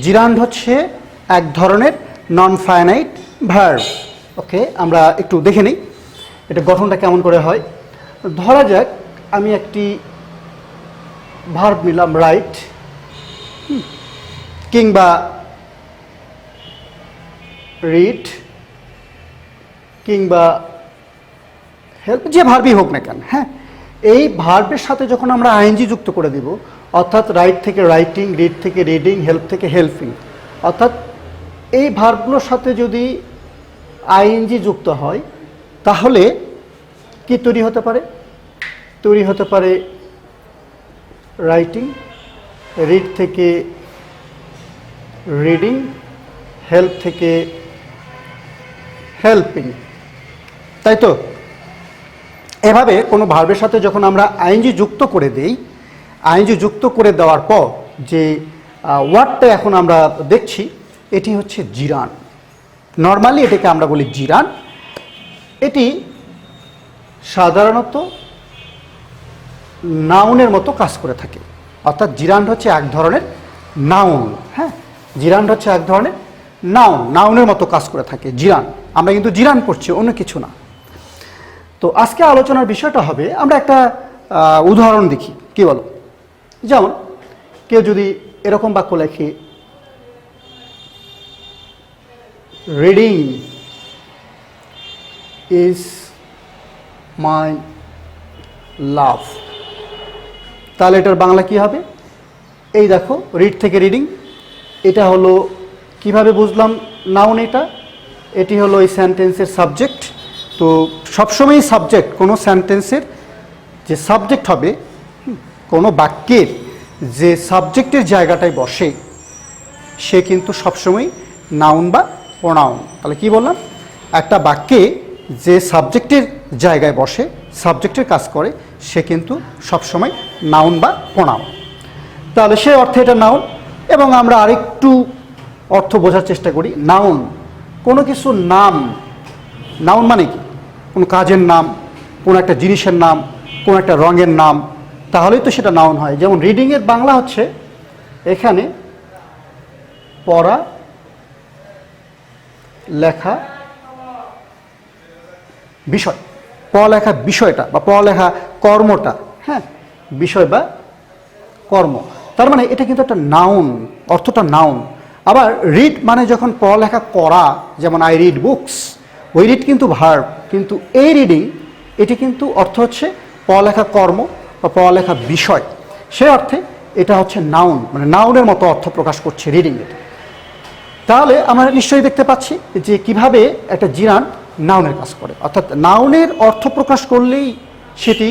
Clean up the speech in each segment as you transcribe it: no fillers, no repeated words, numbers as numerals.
জিরান্ড হচ্ছে এক ধরনের নন ফাইনাইট ভার্ব। ওকে, আমরা একটু দেখে নিই এটা গঠনটা কেমন করে হয়। ধরা যাক আমি একটি ভার্ব নিলাম রাইট, কিংবা রিড, কিংবা হেল্প, যে ভার্বই হোক না কেন। হ্যাঁ, এই ভার্বের সাথে যখন আমরা আইএনজি যুক্ত করে দিব, অর্থাৎ রাইট থেকে রাইটিং, রিড থেকে রিডিং, হেল্প থেকে হেল্পিং, অর্থাৎ এই ভার্বগুলোর সাথে যদি আইএনজি যুক্ত হয় তাহলে কি তৈরি হতে পারে? তৈরি হতে পারে রাইটিং, রিড থেকে রিডিং, হেল্প থেকে হেল্পিং, তাই তো? এভাবে কোনো ভার্বের সাথে যখন আমরা আইএনজি যুক্ত করে দেই, আইএনজি যুক্ত করে দেওয়ার পর যে ওয়ার্ডটা এখন আমরা দেখছি এটি হচ্ছে জিরান। নর্মালি এটাকে আমরা বলি জিরান। এটি সাধারণত নাউনের মতো কাজ করে থাকে, অর্থাৎ জিরান্ড হচ্ছে এক ধরনের নাউন। হ্যাঁ, জিরান্ড হচ্ছে এক ধরনের নাউন, নাউনের মতো কাজ করে থাকে জিরান। আমরা কিন্তু জিরান পড়ছি, অন্য কিছু না। তো আজকে আলোচনার বিষয়টা হবে, আমরা একটা উদাহরণ দেখি, কি বলো? যেমন কেউ যদি এরকম বাক্য লেখে, রিডিং ইজ মাই লাভ, তাহলে এটার বাংলা কি হবে? এই দেখো, রিড থেকে রিডিং, এটা হলো কিভাবে বুঝলাম নাউন? এটি হলো এই সেন্টেন্সের সাবজেক্ট। তো সবসময়ই সাবজেক্ট, কোনো সেন্টেন্সের যে সাবজেক্ট হবে, কোনো বাক্যের যে সাবজেক্টের জায়গাটায় বসে সে কিন্তু সবসময় নাউন বা প্রোনাউন। তাহলে কি বললাম? একটা বাক্যে যে সাবজেক্টের জায়গায় বসে, সাবজেক্টের কাজ করে, সে কিন্তু সবসময় নাউন বা প্রোনাউন। তাহলে সে অর্থে এটা নাউন। এবং আমরা আরেকটু অর্থ বোঝার চেষ্টা করি। নাউন, কোনো কিছু নাম। নাউন মানে কি? কোনো কাজের নাম, কোনো একটা জিনিসের নাম, কোনো একটা রঙের নাম, তাহলেই তো সেটা নাউন হয়। যেমন রিডিংয়ের বাংলা হচ্ছে এখানে পড়া, লেখা, বিষয়। পড়ালেখা বিষয়টা বা পড়ালেখা কর্মটা, হ্যাঁ, বিষয় বা কর্ম। তার মানে এটা কিন্তু একটা নাউন, অর্থটা নাউন। আবার রিড মানে যখন পড়ালেখা করা, যেমন আই রিড বুকস, ওই রিড কিন্তু ভার্ব, কিন্তু এই রিডিং এটি কিন্তু অর্থ হচ্ছে পড়ালেখা কর্ম বা পড়ালেখা বিষয়। সে অর্থে এটা হচ্ছে নাউন, মানে নাউনের মতো অর্থ প্রকাশ করছে রিডিংয়ের। তাহলে আমরা নিশ্চয়ই দেখতে পাচ্ছি যে কিভাবে একটা জিরান নাউনের কাজ করে, অর্থাৎ নাউনের অর্থ প্রকাশ করলেই সেটি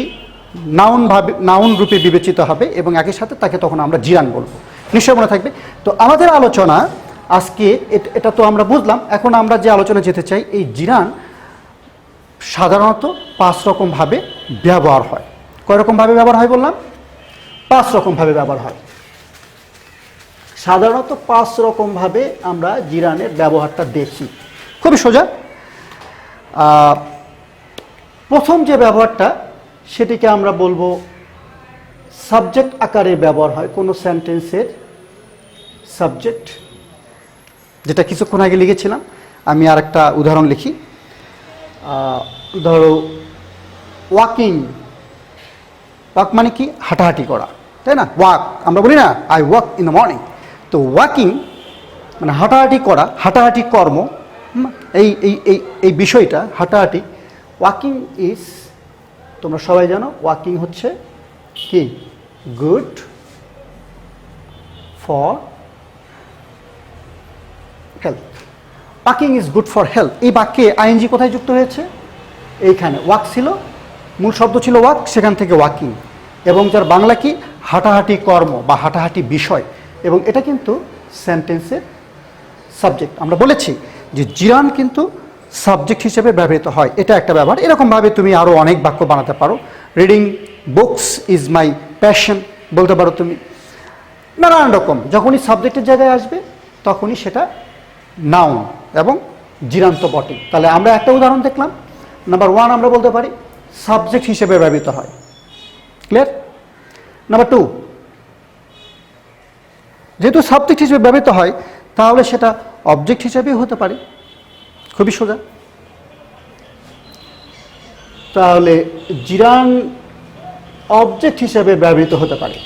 নাউন রূপে বিবেচিত হবে এবং একই সাথে তাকে তখন আমরা জিরান বলবো। নিশ্চয় মনে থাকবে। তো আমাদের আলোচনা আজকে এটা তো আমরা বুঝলাম। এখন আমরা যে আলোচনা যেতে চাই, এই জিরান সাধারণত 5 রকমভাবে ব্যবহার হয়। কয় রকমভাবে ব্যবহার হয় বললাম? 5 রকমভাবে ব্যবহার হয়। সাধারণত 5 রকমভাবে আমরা জিরানের ব্যবহারটা দেখি। খুবই সোজা। প্রথম যে ব্যবহারটা, সেটিকে আমরা বলবো সাবজেক্ট আকারে ব্যবহার হয়। কোনো সেন্টেন্সের সাবজেক্ট, যেটা কিছুক্ষণ আগে লিখেছিলাম। আমি আর একটা উদাহরণ লিখি। ধরো ওয়াকিং, ওয়াক মানে কি? হাঁটাহাঁটি করা, তাই না? ওয়াক আমরা বলি না, I walk in the morning. তো ওয়াকিং মানে হাঁটাহাঁটি করা, হাঁটাহাঁটি কর্ম। এই এই এই এই বিষয়টা হাঁটাহাঁটি। ওয়াকিং ইজ, তোমরা সবাই জানো, ওয়াকিং হচ্ছে কি? Good for health. Walking is good for health. এই বাক্যে আইএনজি কোথায় যুক্ত হয়েছে? এইখানে। ওয়াক ছিল, মূল শব্দ ছিল ওয়াক, সেখান থেকে ওয়াকিং। এবং যার বাংলা কি? হাঁটাহাঁটি কর্ম বা হাঁটাহাঁটি বিষয়। এবং এটা কিন্তু সেন্টেন্সের সাবজেক্ট। আমরা বলেছি যে জিরান কিন্তু সাবজেক্ট হিসেবে ব্যবহৃত হয়, এটা একটা ব্যবহার। এরকমভাবে তুমি আরও অনেক বাক্য বানাতে পারো। Reading books is my passion বলতে পারো তুমি। নানান রকম যখনই সাবজেক্টের জায়গায় আসবে তখনই সেটা নাউন এবং জিরান্ত বটে। তাহলে আমরা একটা উদাহরণ দেখলাম। নাম্বার 1 আমরা বলতে পারি সাবজেক্ট হিসেবে ব্যবহৃত হয়। ক্লিয়ার? নাম্বার 2, যেহেতু সাবজেক্ট হিসেবে ব্যবহৃত হয় তাহলে সেটা অবজেক্ট হিসেবেও হতে পারে, খুবই সোজা। তাহলে জিরান অবজেক্ট হিসেবে ব্যবহৃত হতে পারে,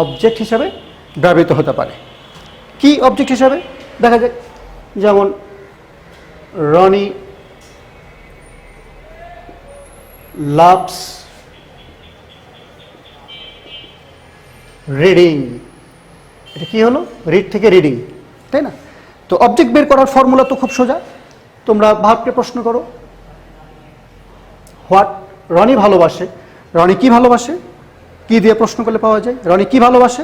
অবজেক্ট হিসেবে ব্যবহৃত হতে পারে। কি অবজেক্ট হিসাবে? দেখা যাক, যেমন রনি লাভস রিডিং। এটা কি হলো? রিড থেকে রিডিং, তাই না? তো অবজেক্ট বের করার ফর্মুলা তো খুব সোজা। তোমরা ভাবকে প্রশ্ন করো, হোয়াট, রনি ভালোবাসে। রনি কি ভালোবাসে? কি দিয়ে প্রশ্ন করলে পাওয়া যায়? রনি কি ভালোবাসে?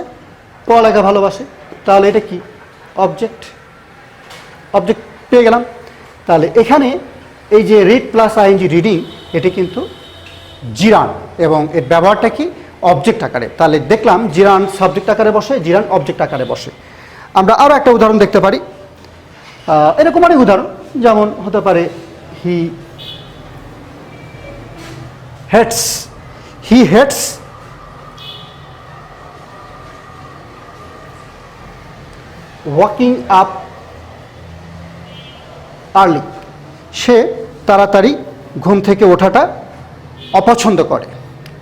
পড়ালেখা ভালোবাসে। তাহলে এটা কি? অবজেক্ট। অবজেক্ট পেয়ে গেলাম। তাহলে এখানে এই যে রিড প্লাস আইএনজি রিডিং, এটি কিন্তু জিরান এবং এর ব্যবহারটা কি? অবজেক্ট আকারে। তাহলে দেখলাম জিরান সাবজেক্ট আকারে বসে, জিরান অবজেক্ট আকারে বসে। আমরা আরও একটা উদাহরণ দেখতে পারি, এরকম অনেক উদাহরণ, যেমন হতে পারে হি হেটস। হি হেটস ওয়াকিং আপ আর্লি। সে তাড়াতাড়ি ঘুম থেকে ওঠাটা অপছন্দ করে,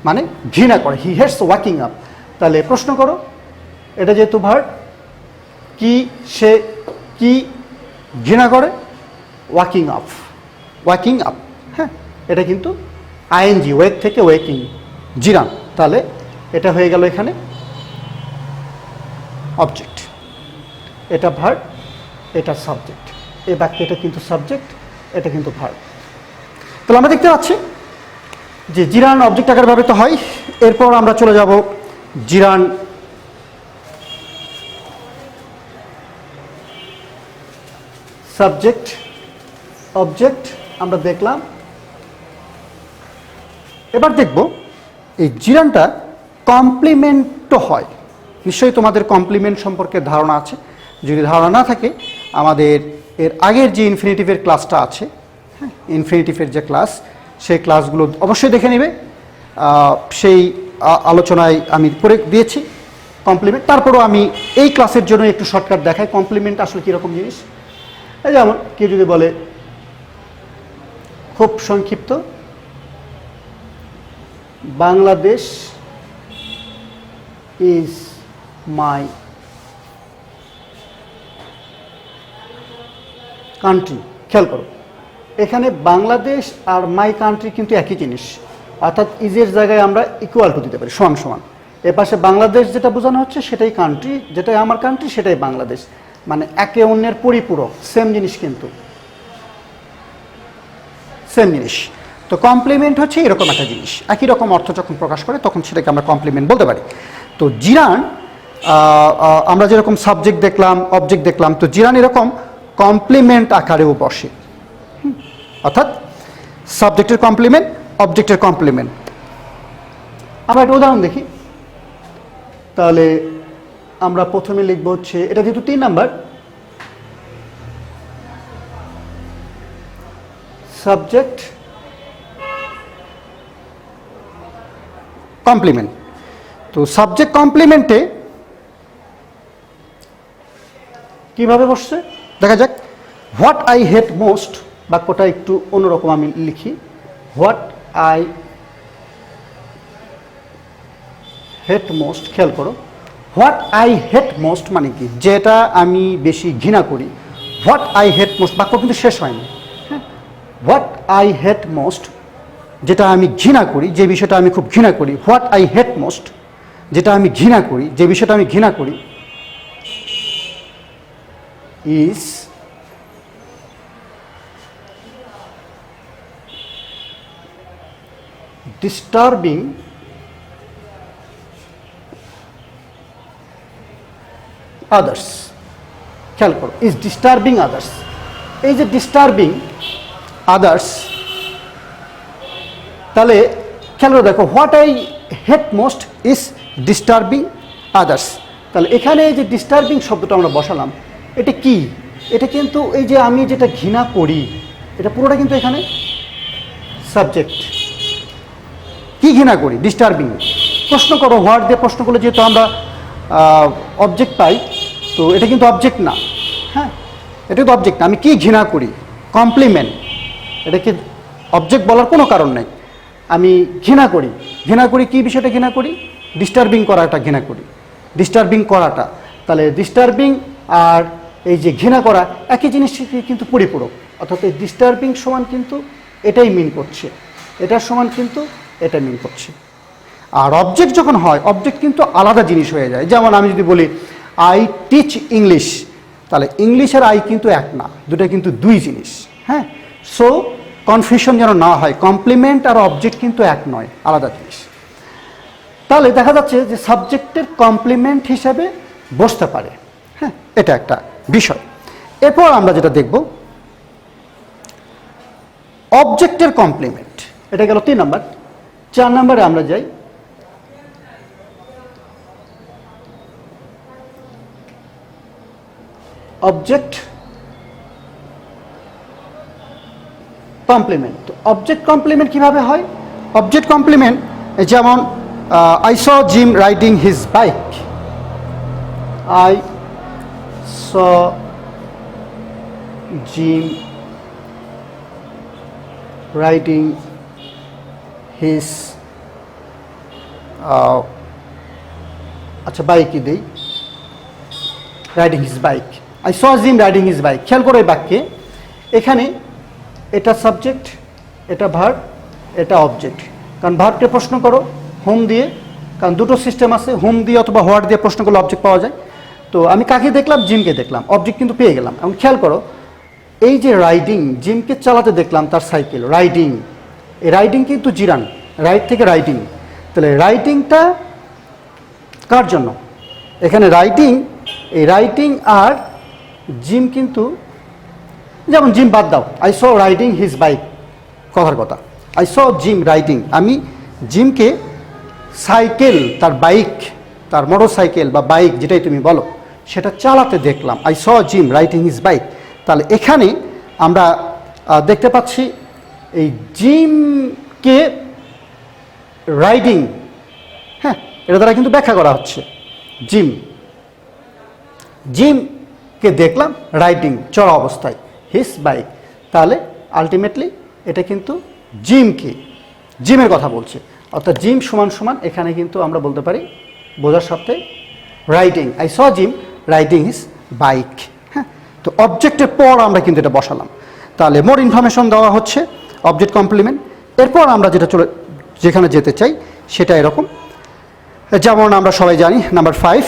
মানে ঘৃণা করে। হি হেটস ওয়াকিং আপ। তাহলে প্রশ্ন করো, এটা যেহেতু ভার্ব, কি সে কি ঘৃণা করে? Walking up. ওয়াকিং আপ, হ্যাঁ, এটা কিন্তু আইএনজি, ওয়েক থেকে ওয়েকিং, জিরান। তাহলে এটা হয়ে গেল এখানে অবজেক্ট, এটা ভার্ব, এটা সাবজেক্ট। এই বাক্যে এটা কিন্তু সাবজেক্ট, এটা কিন্তু ভার্ব। তাহলে আমরা দেখতে পাচ্ছি যে জিরান অবজেক্ট আকারে ব্যবহৃত হয়। এরপর আমরা চলে যাব জিরান সাবজেক্ট অবজেক্ট, আমরা দেখলাম। এবার দেখব এই জিরানটা কমপ্লিমেন্টও হয়। নিশ্চয়ই তোমাদের কমপ্লিমেন্ট সম্পর্কে ধারণা আছে। যদি ধারণা না থাকে, আমাদের এর আগের যে ইনফিনিটিভের ক্লাসটা আছে, হ্যাঁ, ইনফিনিটিভের যে ক্লাস, সেই ক্লাসগুলো অবশ্যই দেখে নেবে। সেই আলোচনায় আমি করে দিয়েছি কমপ্লিমেন্ট। তারপরও আমি এই ক্লাসের জন্য একটু শর্টকাট দেখাই কমপ্লিমেন্ট আসলে কীরকম জিনিস। যেমন কেউ যদি বলে খুব সংক্ষিপ্ত, বাংলাদেশ ইজ মাই কান্ট্রি। খেয়াল করো, এখানে বাংলাদেশ আর মাই কান্ট্রি কিন্তু একই জিনিস, অর্থাৎ ইজের জায়গায় আমরা ইকুয়াল টু দিতে পারি, সমান সমান। এর পাশে বাংলাদেশ যেটা বোঝানো হচ্ছে সেটাই কান্ট্রি, যেটাই আমার কান্ট্রি সেটাই বাংলাদেশ, মানে একে অন্যের পরিপূরক, সেম জিনিস, কিন্তু সেম জিনিস। তো কমপ্লিমেন্ট হচ্ছে এরকম একটা জিনিস, একই রকম অর্থ যখন প্রকাশ করে তখন সেটাকে আমরা কমপ্লিমেন্ট বলতে পারি। তো জিরান, আমরা যেরকম সাবজেক্ট দেখলাম, অবজেক্ট দেখলাম, তো জিরান এরকম কমপ্লিমেন্ট আকারেও বসে, অর্থাৎ সাবজেক্টের কমপ্লিমেন্ট, অবজেক্টের কমপ্লিমেন্ট। আমরা একটা উদাহরণ দেখি। তাহলে আমরা প্রথমে লিখব হচ্ছে, এটা যেহেতু 3 নাম্বার, সাবজেক্ট কমপ্লিমেন্ট। তো সাবজেক্ট কমপ্লিমেন্টে কিভাবে বসছে দেখা যাক। হোয়াট আই হেট মোস্ট, বাক্যটা একটু অন্যরকম আমি লিখি। হোয়াট আই হেট মোস্ট, খেয়াল করো, হোয়াট আই হেট মোস্ট মানে কি? যেটা আমি বেশি ঘৃণা করি। হোয়াট আই হেট মোস্ট, বাক্য কিন্তু শেষ হয়নি, হ্যাঁ। হোয়াট আই হেট মোস্ট, যেটা আমি ঘৃণা করি, যে বিষয়টা আমি খুব ঘৃণা করি। হোয়াট আই হেট মোস্ট, যেটা আমি ঘৃণা করি, যে বিষয়টা আমি ঘৃণা করি, ইজ ডিস্টার্বিং আদার্স। খেয়াল করো, ইজ ডিস্টার্বিং আদার্স। এই যে ডিস্টার্বিং আদার্স, তাহলে খেয়াল করে দেখো, what I hate most is disturbing others. তাহলে এখানে এই যে ডিস্টার্বিং শব্দটা আমরা বসালাম, এটা কি? এটা কিন্তু এই যে আমি যেটা ঘৃণা করি, এটা পুরোটা কিন্তু এখানে সাবজেক্ট। কি ঘৃণা করি? ডিস্টার্বিং। প্রশ্ন করো, হোয়াট দিয়ে প্রশ্ন করলে যেহেতু আমরা অবজেক্ট পাই, তো এটা কিন্তু অবজেক্ট না, হ্যাঁ, এটা তো অবজেক্ট না। আমি কি ঘৃণা করি? কমপ্লিমেন্ট। এটাকে অবজেক্ট বলার কোনো কারণ নাই। আমি ঘৃণা করি, ঘৃণা করি কি বিষয়টা ঘৃণা করি? ডিস্টার্বিং করাটা ঘৃণা করি, ডিস্টার্বিং করাটা। তাহলে ডিস্টার্বিং আর এই যে ঘৃণা করা একই জিনিস কিন্তু পরিপূরক, অর্থাৎ এই ডিস্টার্বিং সমান কিন্তু এটাই মিন করছে, এটার সমান কিন্তু এটা মিন করছে। আর অবজেক্ট যখন হয়, অবজেক্ট কিন্তু আলাদা জিনিস হয়ে যায়। যেমন আমি যদি বলি আই টিচ ইংলিশ, তাহলে ইংলিশ আর আই কিন্তু এক না, দুটো কিন্তু দুই জিনিস, হ্যাঁ। সো কনফিউশন যেন না হয়, কমপ্লিমেন্ট আর অবজেক্ট কিন্তু এক নয়, আলাদা জিনিস। তাহলে দেখা যাচ্ছে যে সাবজেক্টের কমপ্লিমেন্ট হিসাবে বসতে পারে, হ্যাঁ, এটা একটা বিষয়। এরপর আমরা যেটা দেখব অবজেক্টের কমপ্লিমেন্ট, এটা গেল 3 নাম্বার। 4 নাম্বারে আমরা যাই। Object complement. তো অবজেক্ট কমপ্লিমেন্ট কিভাবে হয়? অবজেক্ট কমপ্লিমেন্ট যেমন I saw Jim riding his bike, I saw Jim riding his, আচ্ছা বাইকই দেই, riding his bike, I saw Jim riding his bike. খেয়াল করে এই বাক্যে এখানে এটা সাবজেক্ট, এটা ভার্ব, এটা অবজেক্ট। কারণ ভার্বকে প্রশ্ন করো হোম দিয়ে, কারণ দুটো সিস্টেম আছে, হোম দিয়ে অথবা হোয়াট দিয়ে প্রশ্ন করলে অবজেক্ট পাওয়া যায়। তো আমি কাকে দেখলাম? জিমকে দেখলাম, অবজেক্ট কিন্তু পেয়ে গেলাম। এখন খেয়াল করো এই যে রাইডিং, জিমকে চালাতে দেখলাম তার সাইকেল, রাইডিং, এই রাইডিং কিন্তু জিরান, রাইড থেকে রাইডিং। তাহলে রাইডিংটা কার জন্য? এখানে রাইডিং, এই রাইডিং আর জিম কিন্তু, যেমন জিম বাদ দাও, I saw riding his bike, কথার কথা, আই স জিম রাইডিং, আমি জিমকে সাইকেল, তার বাইক, তার মোটর সাইকেল বা বাইক যেটাই তুমি বলো, সেটা চালাতে দেখলাম, I saw Jim riding his bike. তাহলে এখানে আমরা দেখতে পাচ্ছি এই জিমকে রাইডিং, হ্যাঁ, এটা দ্বারা কিন্তু ব্যাখ্যা করা হচ্ছে। জিম, জিমকে দেখলাম রাইডিং, চড়া অবস্থায়, হিজ বাইক। তাহলে আলটিমেটলি এটা কিন্তু জিমকে, জিমের কথা বলছে, অর্থাৎ জিম সমান সমান এখানে কিন্তু আমরা বলতে পারি বোঝার সাথে riding, I saw Jim riding his bike, হ্যাঁ। তো অবজেক্টের পর আমরা কিন্তু এটা বসালাম। তাহলে মোর ইনফরমেশন দেওয়া হচ্ছে অবজেক্ট কমপ্লিমেন্ট। এরপর আমরা যেখানে যেতে চাই সেটা এরকম, যেমন আমরা সবাই জানি নাম্বার 5,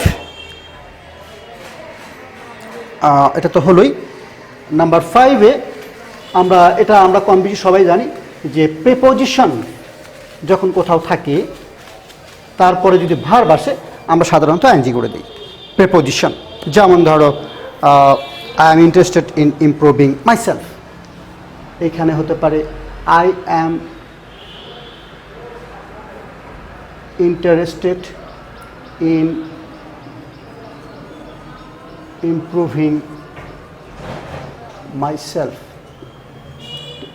এটা তো হলোই। নাম্বার 5-এ আমরা কম বেশি সবাই জানি যে প্রিপোজিশন যখন কোথাও থাকে তারপরে যদি ভার্ব আসে আমরা সাধারণত আইএনজি করে দিই। প্রিপোজিশন যেমন ধরো I am interested in improving myself, এখানে হতে পারে I am interested in improving myself.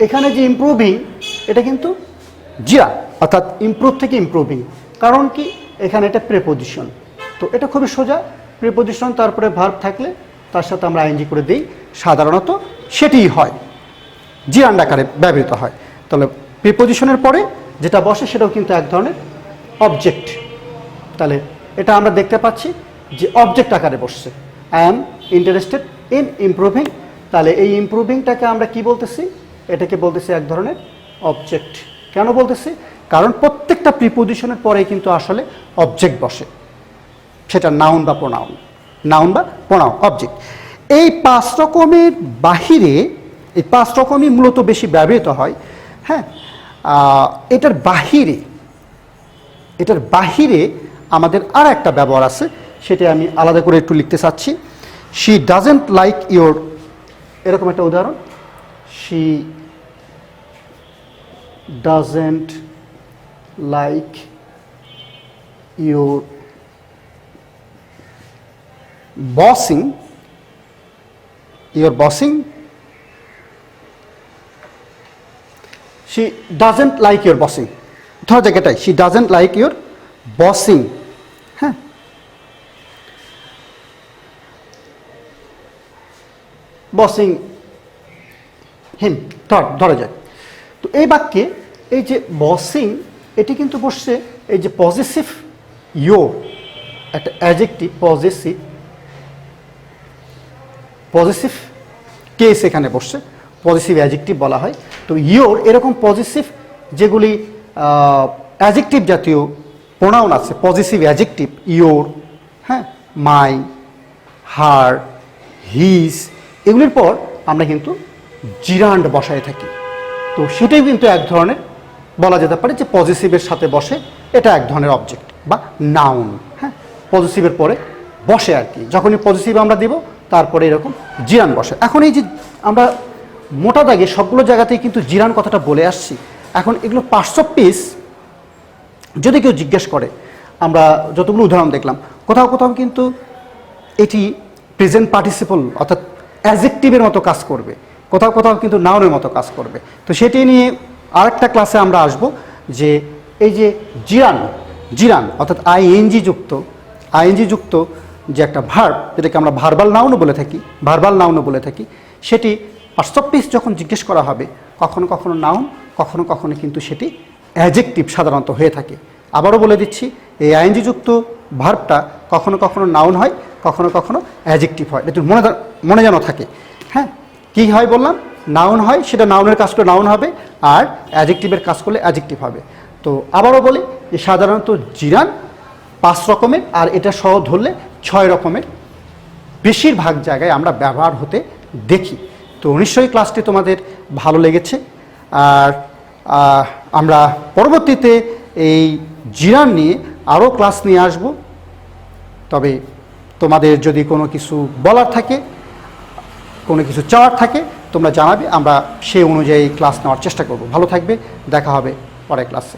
এখানে যে ইমপ্রুভিং, এটা কিন্তু জিরা, অর্থাৎ ইমপ্রুভ থেকে ইমপ্রুভিং। কারণ কি? এখানে এটা প্রিপোজিশন। তো এটা খুবই সোজা, প্রিপোজিশন তারপরে ভার্ব থাকলে তার সাথে আমরা আইএনজি করে দিই, সাধারণত সেটিই হয়, জিরান্ড আকারে ব্যবহৃত হয়। তাহলে প্রিপোজিশনের পরে যেটা বসে সেটাও কিন্তু এক ধরনের অবজেক্ট। তাহলে এটা আমরা দেখতে পাচ্ছি যে অবজেক্ট আকারে বসছে, I am interested in improving. তাহলে এই ইমপ্রুভিংটাকে আমরা কি বলতেছি? এটাকে বলতেছি এক ধরনের অবজেক্ট। কেন বলতেছি? কারণ প্রত্যেকটা প্রিপোজিশনের পরেই কিন্তু আসলে অবজেক্ট বসে, সেটা নাউন বা প্রোনাউন, নাউন বা প্রোনাউন, অবজেক্ট। এই 5 রকমের বাহিরে, এই 5 রকমই মূলত বেশি ব্যবহৃত হয়, হ্যাঁ। এটার বাহিরে আমাদের আর একটা ব্যবহার আছে, সেটা আমি আলাদা করে একটু লিখতে চাচ্ছি। শি ডাজেন্ট লাইক ইয়োর, এরকম একটা উদাহরণ, she doesn't like your bossing, your bossing, she doesn't like your bossing, ধরা যাক এটাই, she doesn't like your bossing, হ্যাঁ। বসিং হিম ধরা যায়। তো এই বাক্যে এই যে বসিং এটি কিন্তু বসছে এই যে পজিটিভ ইয়োর, একটা অ্যাডজেক্টিভ পজিটিভ কেস এখানে বসছে, পজিটিভ অ্যাডজেক্টিভ বলা হয়। তো ইয়োর এরকম পজিটিভ যেগুলি অ্যাডজেক্টিভ জাতীয় প্রোনাউন আছে, পজিটিভ অ্যাডজেক্টিভ, ইয়োর, হ্যাঁ, মাই, হার, হিজ, এগুলির পর আমরা কিন্তু জিরান্ড বসায় থাকি। তো সেটাই কিন্তু এক ধরনের বলা যেতে পারে যে পজিটিভের সাথে বসে, এটা এক ধরনের অবজেক্ট বা নাউন। হ্যাঁ, পজিটিভের পরে বসে আর কি, যখনই পজিটিভ আমরা দিব তারপরে এরকম জিরান বসে। এখন এই যে আমরা মোটা দাগে সবগুলো জায়গাতেই কিন্তু জিরান কথাটা বলে আসছি। এখন এগুলো পার্টস অফ স্পিচ যদি কেউ জিজ্ঞেস করে, আমরা যতগুলো উদাহরণ দেখলাম, কোথাও কোথাও কিন্তু এটি প্রেজেন্ট পার্টিসিপল অর্থাৎ অ্যাডজেক্টিভের মতো কাজ করবে, কোথাও কোথাও কিন্তু নাউনের মতো কাজ করবে। তো সেটি নিয়ে আরেকটা ক্লাসে আমরা আসব যে এই যে জিরান অর্থাৎ আইএনজি যুক্ত যে একটা ভার্ব, যেটাকে আমরা ভার্বাল নাউনও বলে থাকি, সেটি পার্টস অফ স্পিচ যখন জিজ্ঞেস করা হবে, কখনো কখনো নাউন, কখনো কখনো কিন্তু সেটি অ্যাডজেক্টিভ সাধারণত হয়ে থাকে। আবারও বলে দিচ্ছি, এই আইএনজি যুক্ত ভার্বটা কখনো কখনো নাউন হয়, কখনো কখনো অ্যাডজেক্টিভ হয়। এটা মনে যেন থাকে। হ্যাঁ, কী হয় বললাম, নাউন হয়, সেটা নাউনের কাজ করলে নাউন হবে, আর অ্যাডজেক্টিভের কাজ করলে অ্যাডজেক্টিভ হবে। তো আবারও বলি যে সাধারণত জিরান 5 রকমের, আর এটা সহ ধরলে 6 রকমের বেশিরভাগ জায়গায় আমরা ব্যবহার হতে দেখি। তো নিশ্চয়ই ক্লাসটি তোমাদের ভালো লেগেছে, আর আমরা পরবর্তীতে এই জিরান নিয়ে আরও ক্লাস নিয়ে আসব। তবে তোমাদের যদি কোনো কিছু বলার থাকে, কোনো কিছু চাওয়ার থাকে, তোমরা জানাবে, আমরা সেই অনুযায়ী ক্লাস নেওয়ার চেষ্টা করব। ভালো থাকবে, দেখা হবে পরের ক্লাসে।